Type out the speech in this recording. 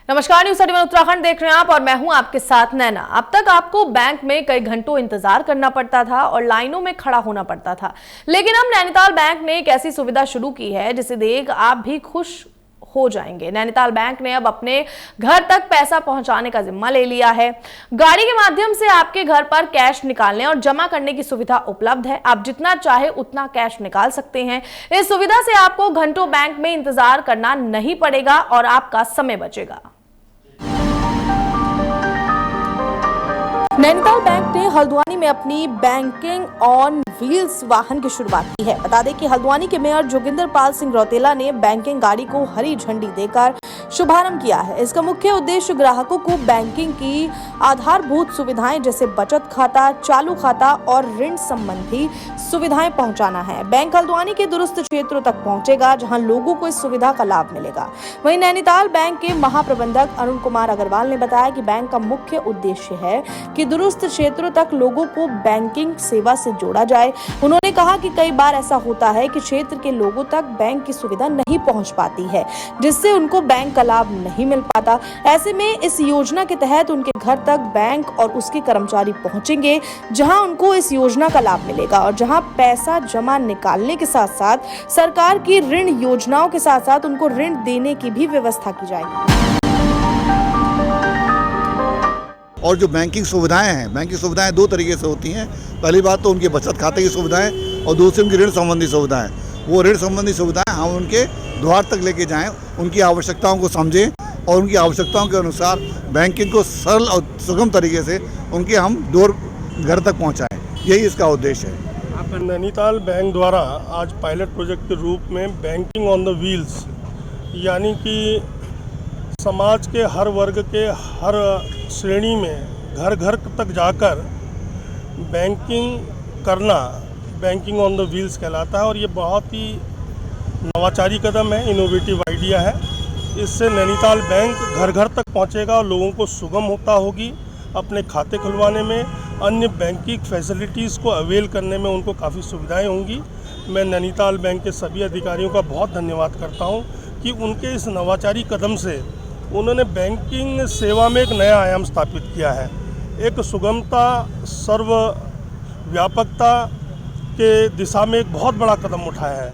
नमस्कार, न्यूज़ 31 उत्तराखंड देख रहे हैं आप और मैं हूं आपके साथ नैना। अब तक आपको बैंक में कई घंटों इंतजार करना पड़ता था और लाइनों में खड़ा होना पड़ता था, लेकिन अब नैनीताल बैंक ने एक ऐसी सुविधा शुरू की है जिसे देख आप भी खुश हो जाएंगे। नैनीताल बैंक ने अब अपने घर तक पैसा पहुंचाने का जिम्मा ले लिया है। गाड़ी के माध्यम से आपके घर पर कैश निकालने और जमा करने की सुविधा उपलब्ध है। आप जितना चाहे उतना कैश निकाल सकते हैं। इस सुविधा से आपको घंटों बैंक में इंतजार करना नहीं पड़ेगा और आपका समय बचेगा। नैनीताल बैंक ने हल्द्वानी में अपनी बैंकिंग ऑन व्हील्स वाहन की शुरुआत की है। बता दें कि हल्द्वानी के मेयर जोगिंदर पाल सिंह रौतेला ने बैंकिंग गाड़ी को हरी झंडी देकर शुभारंभ किया है। इसका मुख्य उद्देश्य ग्राहकों को बैंकिंग की आधारभूत सुविधाएं जैसे बचत खाता, चालू खाता और ऋण संबंधी सुविधाएं पहुंचाना है। बैंक हल्द्वानी के दूरस्थ क्षेत्रों तक पहुंचेगा, जहां लोगों को इस सुविधा का लाभ मिलेगा। वहीं नैनीताल बैंक के महाप्रबंधक अरुण कुमार अग्रवाल ने बताया कि बैंक का मुख्य उद्देश्य है कि दूरस्थ क्षेत्रों तक लोगों को बैंकिंग सेवा से जोड़ा जाए। उन्होंने कहा कि कई बार ऐसा होता है कि क्षेत्र के लोगों तक बैंक की सुविधा नहीं पहुंच पाती है, जिससे उनको बैंक का लाभ नहीं मिल पाता। ऐसे में इस योजना के तहत उनके घर तक बैंक और उसके कर्मचारी पहुंचेंगे, जहां उनको इस योजना का लाभ मिलेगा और जहां पैसा जमा निकालने के साथ साथ सरकार की ऋण योजनाओं के साथ साथ उनको ऋण देने की भी व्यवस्था की जाएगी। और जो बैंकिंग सुविधाएं दो तरीके से होती हैं। पहली बात तो उनके बचत खाते की सुविधाएं और दूसरी उनकी ऋण संबंधी सुविधाएं। वो ऋण संबंधी सुविधाएं हम उनके द्वार तक लेके जाएं, उनकी आवश्यकताओं को समझें और उनकी आवश्यकताओं के अनुसार बैंकिंग को सरल और सुगम तरीके से उनके हम घर तक पहुंचाएं। यही इसका उद्देश्य है। नैनीताल बैंक द्वारा आज पायलट प्रोजेक्ट के रूप में बैंकिंग ऑन द व्हील्स, यानी कि समाज के हर वर्ग के हर श्रेणी में घर घर तक जाकर बैंकिंग करना बैंकिंग ऑन द व्हील्स कहलाता है। और ये बहुत ही नवाचारी कदम है, इनोवेटिव आइडिया है। इससे नैनीताल बैंक घर घर तक पहुंचेगा और लोगों को सुगमता होगी अपने खाते खुलवाने में, अन्य बैंकिंग फैसिलिटीज़ को अवेल करने में उनको काफ़ी सुविधाएं होंगी। मैं नैनीताल बैंक के सभी अधिकारियों का बहुत धन्यवाद करता हूं कि उनके इस नवाचारी कदम से उन्होंने बैंकिंग सेवा में एक नया आयाम स्थापित किया है। एक सुगमता, सर्वव्यापकता के दिशा में एक बहुत बड़ा कदम उठाया है।